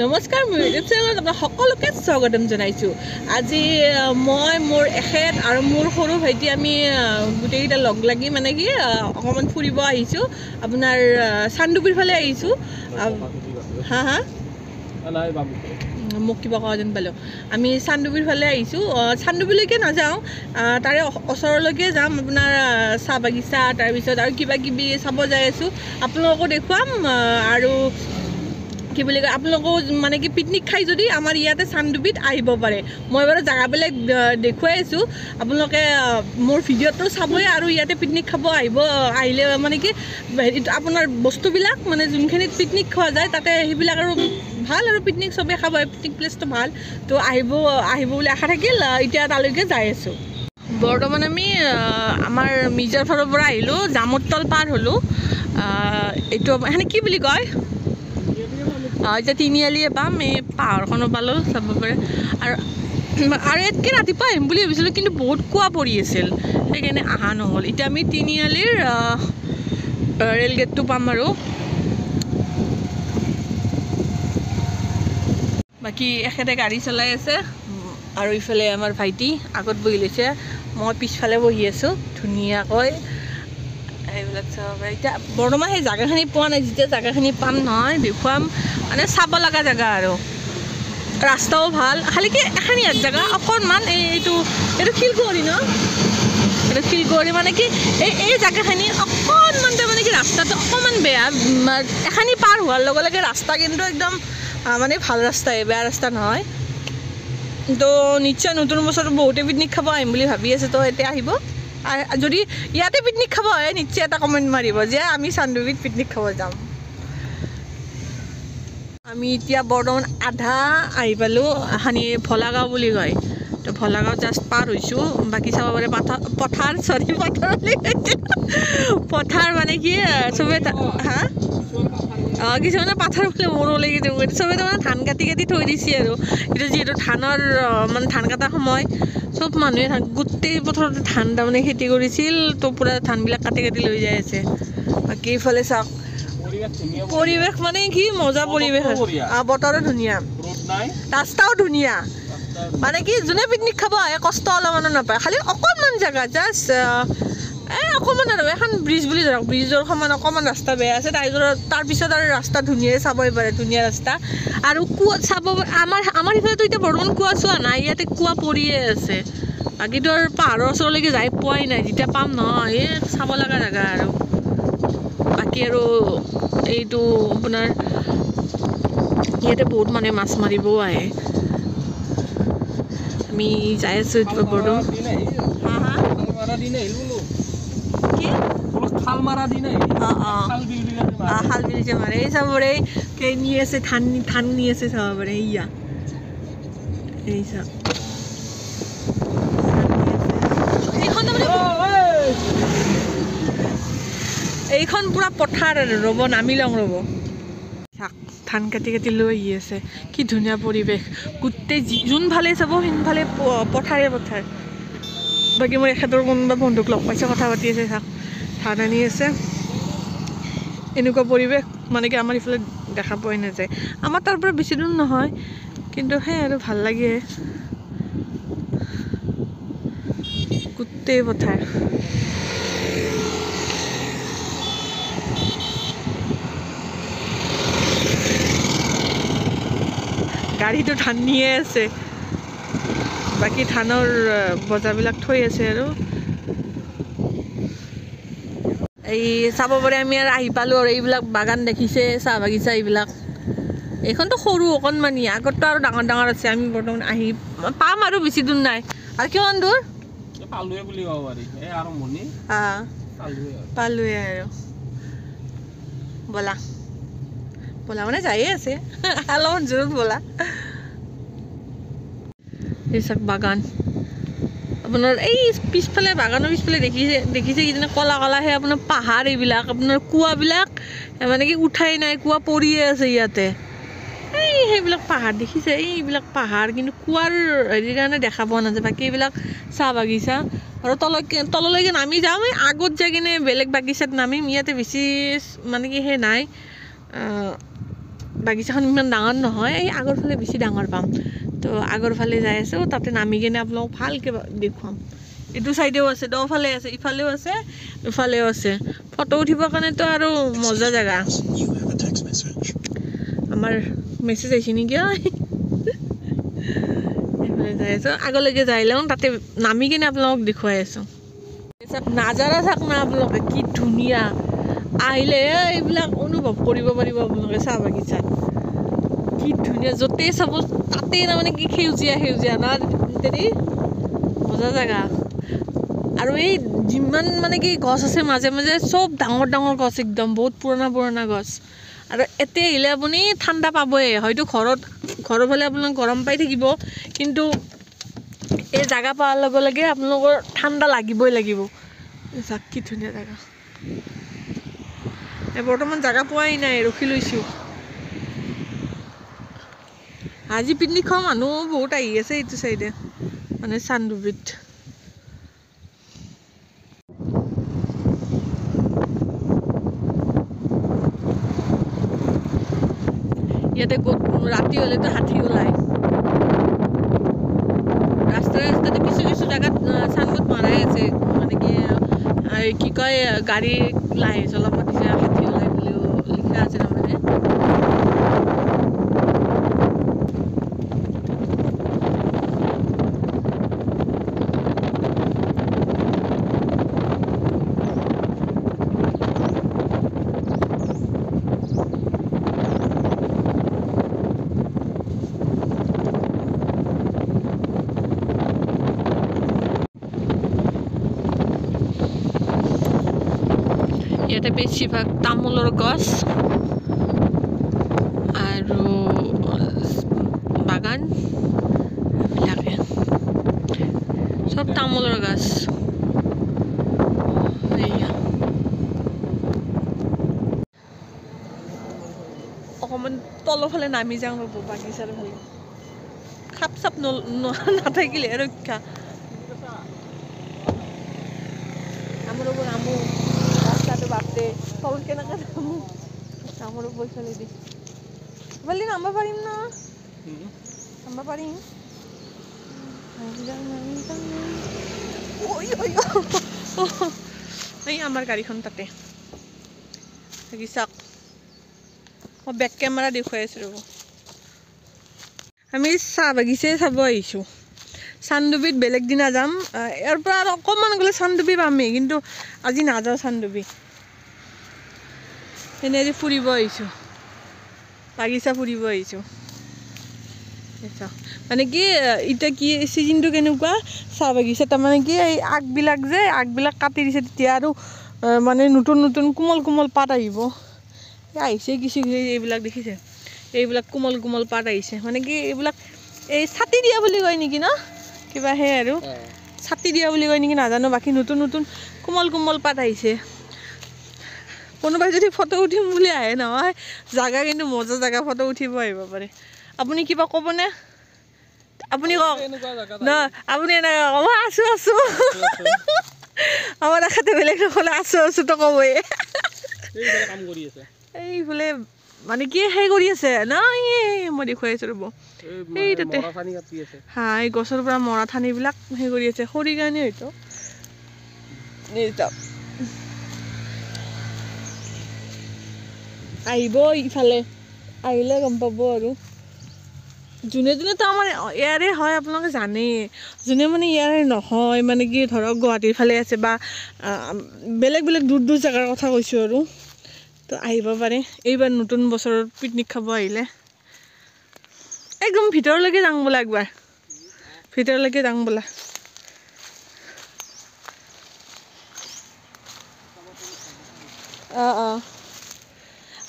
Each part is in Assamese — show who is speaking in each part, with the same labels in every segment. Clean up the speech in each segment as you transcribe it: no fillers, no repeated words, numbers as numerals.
Speaker 1: নমস্কাৰ মোৰ ইউটিউব চেনেলত আপোনাক সকলোকে স্বাগতম জনাইছোঁ। আজি মই মোৰ এখেত আৰু মোৰ সৰু ভাইটি আমি গোটেইকেইটা লগ লাগি মানে কি অকণমান ফুৰিব আহিছোঁ। আপোনাৰ চান্দুবিৰ ফালে আহিছোঁ। হা হা মোক কিবা কোৱা যেন পালোঁ। আমি চান্দুবিৰ ফালে আহিছোঁ। চান্দুবিলৈকে নাযাওঁ, তাৰে ওচৰলৈকে যাম। আপোনাৰ চাহ বাগিচা তাৰপিছত আৰু কিবা কিবি চাব যাই আছোঁ। আপোনালোকো দেখুৱাম আৰু কি বুলি কয় আপোনালোকেও মানে কি পিকনিক খাই যদি আমাৰ ইয়াতে চান্দুবিত আহিব পাৰে। মই বাৰু জেগাবিলাক দেখুৱাই আছোঁ, আপোনালোকে মোৰ ভিডিঅ'টো চাবই আৰু ইয়াতে পিকনিক খাব আহিলে মানে কি আপোনাৰ বস্তুবিলাক মানে যোনখিনিত পিকনিক খোৱা যায় তাতে সেইবিলাক আৰু ভাল আৰু পিকনিক চবেই খাব, পিকনিক প্লেচটো ভাল। তো আহিব বুলি আশা থাকিল। এতিয়া তালৈকে যাই আছোঁ। বৰ্তমান আমি আমাৰ মিজাৰ ফালৰ পৰা আহিলোঁ, জামুতল পাৰ হ'লোঁ। এইটো সেনে কি বুলি কয়, এতিয়া তিনিআলিয়ে পাম। এই পাহাৰখনো পালোঁ, চাব পাৰে। আৰু ইয়াতকৈ ৰাতিপুৱা আহিম বুলি ভাবিছিলোঁ, কিন্তু বহুত কুঁৱা পৰি আছিল, সেইকাৰণে অহা নহ'ল। এতিয়া আমি তিনিআলিৰ ৰেল গেটটো পাম আৰু বাকী এখেতে গাড়ী চলাই আছে আৰু ইফালে আমাৰ ভাইটি আগত বহি লৈছে, মই পিছফালে বহি আছোঁ ধুনীয়াকৈ। এইবিলাক চাব পাৰে। এতিয়া বৰ্তমান সেই জেগাখিনি পোৱা নাই, যেতিয়া জেগাখিনি পাম নহয় দেখুৱাম। মানে চাব লগা জেগা আৰু ৰাস্তাও ভাল, খালি কি এখনিয়াত জেগা অকণমান এইটো শিলগুৰি ন, এইটো শিলগুৰি মানে কি এই জেগাখিনি অকণমান তাৰমানে কি ৰাস্তাটো অকণমান বেয়া। এখনি পাৰ হোৱাৰ লগে লগে ৰাস্তা কিন্তু একদম মানে ভাল ৰাস্তাই, বেয়া ৰাস্তা নহয়। তো নিশ্চয় নতুন বছৰত বহুতে পিকনিক খাব আহিম বুলি ভাবি আছে। তো এতিয়া আহিব, যদি ইয়াতে পিকনিক খাব হয় নিশ্চয় এটা কমেণ্ট মাৰিব যে আমি চান্দুবিত পিকনিক খাব যাম। আমি এতিয়া বৰ্তমান আধা আহি পালোঁ, খানি ভোলাগাঁও বুলি কয়। তো ভোলাগাঁও জাষ্ট পাৰ হৈছোঁ। বাকী চাব পাৰে পথাৰ মানে কি চবে হা কিছুমানে পাথাৰ বোলে মৰলৈকে যাব, চবে তাৰমানে ধান কাটি থৈ দিছে আৰু এতিয়া যিহেতু ধানৰ মানে ধান কটাৰ সময়, চব মানুহে গোটেই পথাৰতে ধান তাৰমানে খেতি কৰিছিল। তো পূৰা ধানবিলাক কাটি লৈ যাই আছে। বাকী ইফালে চাওক পৰিৱেশ মানে কি মজা পৰিৱেশ, বতৰো ধুনীয়া, ৰাস্তাও ধুনীয়া। মানে কি যোনে পিকনিক খাব আহে কষ্ট অলপমানো নাপায়, খালি অকণমান জেগা জাষ্ট অকণমান আৰু এখন ব্ৰিজ বুলি ধৰক, ব্ৰিজৰ সমান অকণমান ৰাস্তা বেয়া আছে। তাৰপিছত আৰু ৰাস্তা ধুনীয়াই চাবই পাৰে, ধুনীয়া ৰাস্তা। আৰু কুঁৱা চাব আমাৰ ইফালেতো এতিয়া বৰ্তমান কুঁৱা চোৱা নাই, ইয়াতে কুঁৱা পৰিয়ে আছে। বাকীতো আৰু পাহাৰৰ ওচৰলৈকে যাই পোৱাই নাই, যেতিয়া পাম নহয় এই চাব লগা জেগা আৰু। বাকী আৰু এইটো আপোনাৰ ইয়াতে বহুত মানুহে মাছ মাৰিবও আহে। আমি যাই আছোঁ এতিয়া বৰ্তমান। খাল বিল যে মাৰে, এই চাব পাৰে নি আছে ধান নি আছে, চাব পাৰে ইয়া এই চাব। এইখন পুৰা পথাৰ আৰু ৰ'ব নামি লওঁ ৰ'ব। ধান কাটি লৈ আহি আছে, কি ধুনীয়া পৰিৱেশ। গোটেই যোনফালে চাব সিনফালে পথাৰে পথাৰ। বাকী মই এখেতৰ কোনোবা বন্ধুক লগ পাইছে, কথা পাতি আছে, চাওক ধান আনি আছে। এনেকুৱা পৰিৱেশ মানে কি আমাৰ ইফালে দেখা পোৱাই নাযায়। আমাৰ তাৰ পৰা বেছি দূৰ নহয়, কিন্তু সেই আৰু ভাল লাগে গোটেই পথাৰ। গাড়ীটো ধান নিয়ে আছে, বাকী ধানৰ বজাবিলাক থৈ আছে আৰু এই চাব পাৰে। আমি আৰু আহি পালোঁ আৰু এইবিলাক বাগান দেখিছে, চাহ বাগিচা এইবিলাক। এইখনতো সৰু অকণমানি, আগততো আৰু ডাঙৰ ডাঙৰ আছে। আমি বৰ্তমান আহি পাম আৰু বেছি দূৰ নাই। আৰু কিমান দূৰ পালোৱে আৰু ব'লা মানে যায়ে আছে অলপমান জোৰত ব'লা। এই চাওক বাগান আপোনাৰ, এই পিছফালে বাগানৰ পিছফালে দেখিছে কিজানি কলা কলাহে আপোনাৰ পাহাৰ। এইবিলাক আপোনাৰ কুঁৱাবিলাক মানে কি উঠাই নাই, কুঁৱা পৰিয়ে আছে ইয়াতে। এই সেইবিলাক পাহাৰ দেখিছে, এইবিলাক পাহাৰ, কিন্তু কুঁৱাৰ হেৰিৰ কাৰণে দেখা পোৱা নাযায়। বাকী এইবিলাক চাহ বাগিচা আৰু তললৈকে নামি যাম। এই আগত যাই কিনে বেলেগ বাগিচাত নামিম। ইয়াতে বেছি মানে কি সেই নাই, বাগিচাখন ইমান ডাঙৰ নহয়, এই আগৰ ফালে বেছি ডাঙৰ পাম। তো আগৰ ফালে যাই আছোঁ, তাতে নামি কিনে আপোনালোক ভালকৈ দেখুৱাম। এইটো চাইডেও আছে, দফালে আছে, ইফালেও আছে, ইফালেও আছে। ফটো উঠিবৰ কাৰণেতো আৰু মজা জেগা। আমাৰ মেছেজ আহিছে নেকি? এইফালে যাই আছোঁ, আগলৈকে যাই লওঁ, তাতে নামি কিনে আপোনালোকক দেখুৱাই আছোঁ। নাজাৰা থাক না আপোনালোকে, কি ধুনীয়া। আহিলে এইবিলাক অনুভৱ কৰিব পাৰিব আপোনালোকে চাহ বাগিচাত। কি ধুনীয়া, য'তেই চাব তাতেই তাৰমানে কি সেউজীয়া সেউজীয়া না তেৰি মজা জেগা। আৰু এই যিমান মানে কি গছ আছে মাজে মাজে চব ডাঙৰ ডাঙৰ গছ, একদম বহুত পুৰণা পুৰণা গছ। আৰু এতিয়া আহিলে আপুনি ঠাণ্ডা পাবই, হয়তো ঘৰৰ ফালে আপোনালোক গৰম পাই থাকিব, কিন্তু এই জেগা পোৱাৰ লগে লগে আপোনালোকৰ ঠাণ্ডা লাগিবই লাগিব। যাক কি ধুনীয়া জেগা। বৰ্তমান জেগা পোৱাই নাই, ৰখি লৈছোঁ। আজি পিকনিক খোৱা মানুহ বহুত আহি আছে এইটো চাইডে, মানে চানডুবিত। ইয়াতে ৰাতি হ'লেতো হাতী ওলায়। ৰাস্তাতে কিছু কিছু জেগাত চানবোৰ্ড মাৰাই আছে, মানে কি কয় গাড়ী লাহে চলাব দিছে, হাতী ওলাই বুলিও লিখা আছে তাৰমানে। ইয়াতে বেছিভাগ তামোলৰ গছ আৰু বাগান, এইবিলাকে চব তামোলৰ গছ। অকণমান তলৰ ফালে নামি যাওঁ ৰ'ব, বাগিচাৰ ফালে। খাপ চাপ নাথাকিলে ৰক্ষা। নামো ৰ'ব, নামো। ৰাস্তাটো বাপৰে তল কেনেকৈ নামো, নামৰো পইচালি দি ইফালে নামিব পাৰিম ন? নামিব পাৰিম। এই আমাৰ গাড়ীখন তাতে থাকি চাওক, মই বেক কেমেৰা দেখুৱাই আছোঁ ৰ'ব। আমি চাহ বাগিচাই চাব আহিছোঁ। চানডুবিত বেলেগ দিনা যাম, ইয়াৰ পৰা আৰু অকণমান গ'লে চানডুবি পামেই, কিন্তু আজি নাযাওঁ চানডুবি। এনেই আজি ফুৰিব আহিছোঁ, বাগিচা ফুৰিব আহিছোঁ। মানে কি এতিয়া কি চিজনটো কেনেকুৱা, চাহ বাগিচা তাৰমানে কি এই আগবিলাক কাটি দিছে, তেতিয়া আৰু মানে নতুন নতুন কোমল কোমল পাত আহিব। আহিছে কিছু এইবিলাক দেখিছে, এইবিলাক কোমল কোমল পাত আহিছে। মানে কি এইবিলাক এই ছাটি দিয়া বুলি কয় নেকি ন, কিবা সেই আৰু ছাটি দিয়া বুলি কয় নেকি নাজানো। বাকী নতুন নতুন কোমল কোমল পাত আহিছে। কোনোবাই যদি ফটো উঠিম বুলি আহে নহয়, জাগা কিন্তু মজা জাগা, ফটো উঠিব আহিব পাৰে। আপুনি কিবা ক'বনে? আপুনি কওক ন, আপুনি এনেকৈ ক'ব আছোঁ আছোঁ। আমাৰ দেখাতে বেলেগ নক'লে আছোঁ আছোঁ তো ক'বই। এইফালে মানে কি সেই কৰি আছে ন, মই দেখুৱাই আছোঁ ৰ'ব। এই তাতে হা, এই গছৰ পৰা মৰা ঠানিবিলাক সেই কৰি আছে, খৰিৰ কাৰণে হয়তো। আহিব ইফালে, আহিলে গম পাব। আৰু যোনে যোনেতো আমাৰ ইয়াৰে হয় আপোনালোকে জানেই, যোনে মানে ইয়াৰে নহয়, মানে কি ধৰক গুৱাহাটীৰ ফালে আছে বা বেলেগ বেলেগ দূৰ দূৰ জেগাৰ কথা কৈছোঁ আৰু, তো আহিব পাৰে এইবাৰ নতুন বছৰত পিকনিক খাব আহিলে। একদম ভিতৰলৈকে যাওঁ বোলা, একবাৰ ভিতৰলৈকে যাওঁ বোলা। অঁ অঁ,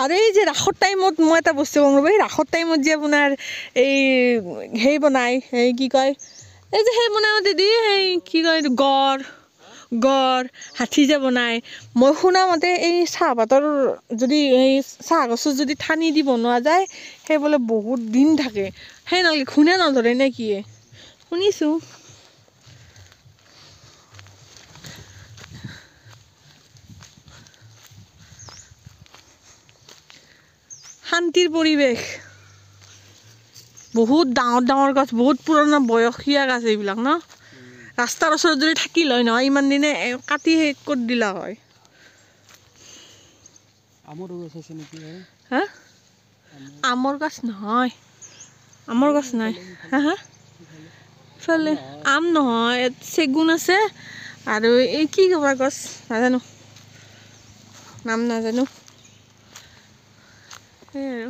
Speaker 1: আৰু এই যে ৰাসৰ টাইমত মই এটা বস্তু কওঁ ৰ'ব, এই ৰাসৰ টাইমত যে আপোনাৰ এই সেই বনায়, এই কি কয়, এই যে সেই বনায় দিদি, সেই কি কয় গড় হাতী যে বনায়, মই শুনা মতে এই চাহপাতৰ যদি এই চাহ গছত যদি ঠানি দি বনোৱা যায়, সেই বোলে বহুত দিন থাকে, সেই নালাগে ঘূণে নধৰে নে কি শুনিছোঁ। শান্তিৰ পৰিৱেশ বহুত ডাঙৰ গছ বহুত পুৰণা বয়সীয়া গছ এইবিলাক ন ৰাস্তাৰ ওচৰত যদি থাকিল হয় নহয় ইমান দিনে কাটি শেষ কৰি দিলা হয়
Speaker 2: আমৰ গছ আছে নেকি
Speaker 1: হা আমৰ গছ নহয় আমৰ গছ নাই হা হা ফলে আম নহয় চেগুন আছে আৰু এই কি কবা গছ নাজানো নাম নাজানো এই আৰু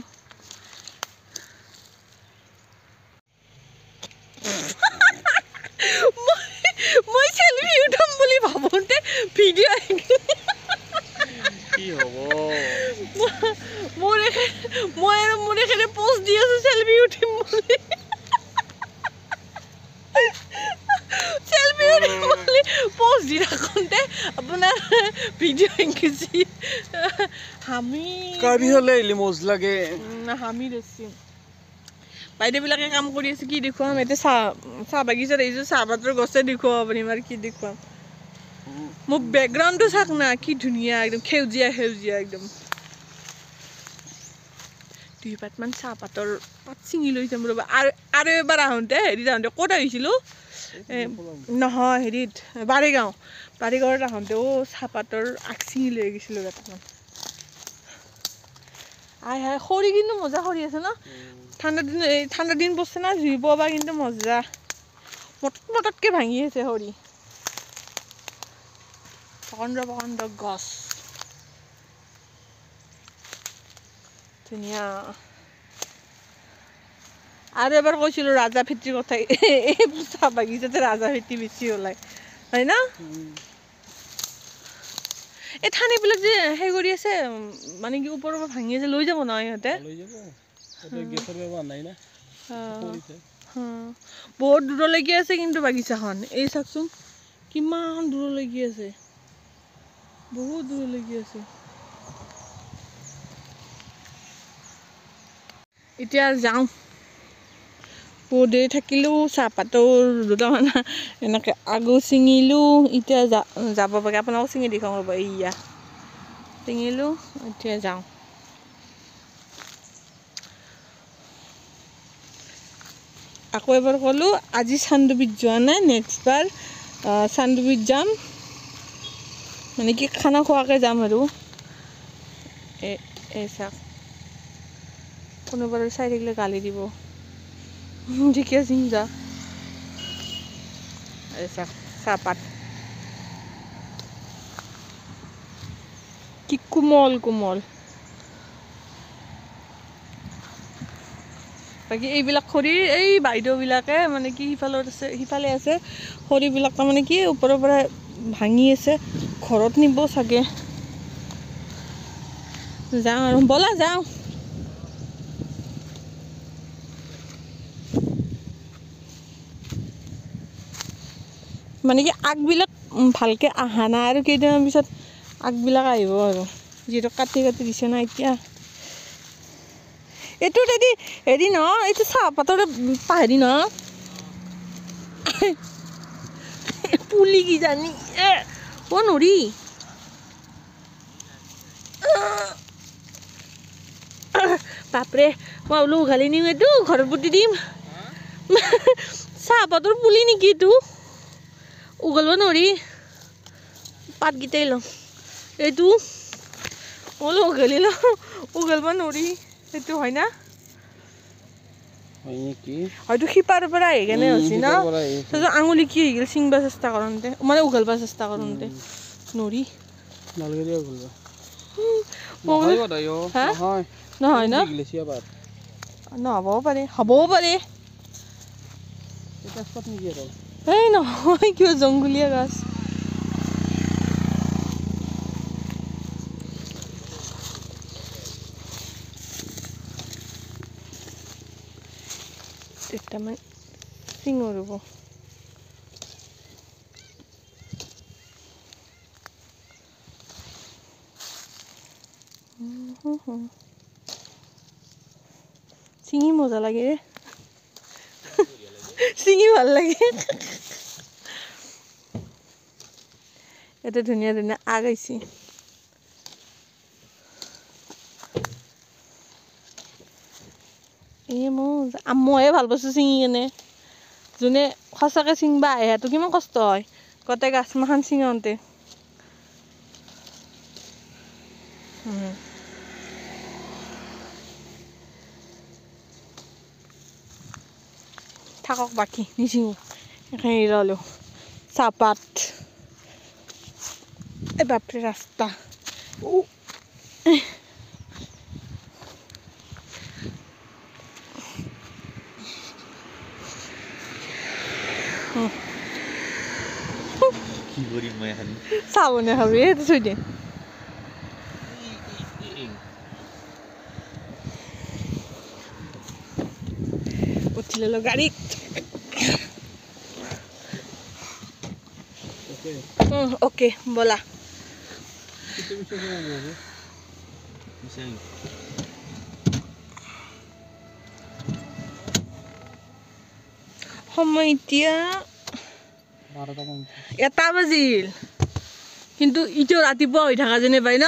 Speaker 1: মই সেলফি উঠাম বুলি ভাবোতে ভিডিঅ'
Speaker 2: কি হ'ব
Speaker 1: মই আৰু মোৰ এখানে পোষ্ট দি আছো সেলফি উঠিম বুলি সেলফি উঠিম বুলি পোষ্ট দি থাকোঁতে আপোনাৰ ভিডিঅ' এংগেজি হামি
Speaker 2: কাবি হলে ইলি মজ লাগে
Speaker 1: হামি দেছি বাইদেউবিলাকে কাম কৰি আছে কি দেখুৱাম এতিয়া চাহ বাগিচাত আহিছোঁ চাহপাতৰ গছে দেখুৱাব পাৰিম আৰু কি দেখুৱাম মোৰ বেকগ্ৰাউণ্ডটো চাওক না কি ধুনীয়া একদম সেউজীয়া একদম 2 পাতমান চাহপাতৰ পাত ছিঙি লৈ যাম ৰ'বা আৰু এবাৰ আহোঁতে হেৰি যাওঁতে ক'ত আহিছিলোঁ নহয় হেৰিত বাৰীগাঁৱত আহোঁতেও চাহপাতৰ আগ ছিঙি লৈ গৈছিলোঁ কেইটামান খৰি কিন্তু মজা খৰি আছে ন ঠাণ্ডা দিন পৰছে না জুই পোৱা কিন্তু মজা মটতকৈ ভাঙি আছে খৰি প্ৰকাণ্ড গছ ধুনীয়া আৰু এবাৰ কৈছিলোঁ ৰাজা ভেটিৰ কথা এই চাহ বাগিচাতে ৰাজা ভেটি বেছি ওলায় হয় না এই ঠানিবিলাক যে সেই কৰি আছে মানে কি ওপৰৰ পৰা ভাঙি আছে লৈ যাব নহয় ইহঁতে বহুত দূৰলৈকে আছে কিন্তু বাগিচাখন এই চাওকচোন কিমান দূৰলৈকে আছে বহুত দূৰলৈকে আছে এতিয়া যাওঁ বহুত দেৰি থাকিলোঁ চাহপাতৰ দুটামান এনেকৈ আগো ছিঙিলোঁ এতিয়া যাব পাৰি আপোনালোকক ছিঙি দেখুৱাম ৰ'ব এয়া ছিঙিলোঁ এতিয়া যাওঁ আকৌ এবাৰ ক'লোঁ আজি চান্দুবিত যোৱা নাই নেক্সট বাৰ চান্দুবিত যাম মানে কি খানা খোৱাকৈ যাম আৰু এই চাওক কোনোবাৰে চাই থাকিলে গালি দিব ঠিকে চিং যা এই চাওক চাহপাত কি কোমল বাকী এইবিলাক খৰি এই বাইদেউবিলাকে মানে কি সিফালে আছে খৰিবিলাক তাৰমানে কি ওপৰৰ পৰা ভাঙি আছে ঘৰত নিব চাগে যাওঁ আৰু ব'লা যাওঁ মানে কি আগবিলাক ভালকৈ অহা নাই আৰু কেইদিনমান পিছত আগবিলাক আহিব আৰু যিহেতু কাটি দিছে না এতিয়া এইটো হেৰি ন এইটো চাহপাতৰ হেৰি ন পুলি কিজানি নৰি বাপৰে মই বোলো উঘালি নিওঁ এইটো ঘৰত পুতি দিম চাহপাতৰ পুলি নেকি এইটো উঘালিব নৰি পাতকেইটাই লওঁ এইটো বোলো উঘালি লওঁ উঘালিব নৰি সেইটো হয় না হয়তো শিপাৰ পৰা আহি কেনে হৈছে ন আঙুলি কি হৈ গ'ল ছিঙিব চেষ্টা কৰোঁতে মানে উঘালিব চেষ্টা কৰোঁতে নৰি নহয় ন নহ'বও পাৰে হ'বও পাৰে এই নহয় কিয় জংঘলীয়া গাছ একটামান চিঙো ৰ'ব চিঙি মজা লাগে চিঙি ভাল লাগে এটা ধুনীয়া আগ আহিছে মইহে ভাল পাইছোঁ ছিঙি কেনে যোনে সঁচাকৈ ছিঙবা আহে সেইটো কিমান কষ্ট হয় গোটেই গাছমাখান ছিঙাওঁতে থাকক বাকী নিছিঙো এইখিনি ৰ'লেও চাহপাত এই বাপৰে ৰাস্তা
Speaker 3: কি কৰিম মই এখন
Speaker 1: চাহ বনাই খাবি এইটো থৈ দে উঠি ল'লো গাড়ীত অ'কে ব'লা সময় এতিয়া
Speaker 2: 12টা 50
Speaker 1: এটা বাজিল কিন্তু ইটো ৰাতিপুৱা হৈ থকা যেনে পাই ন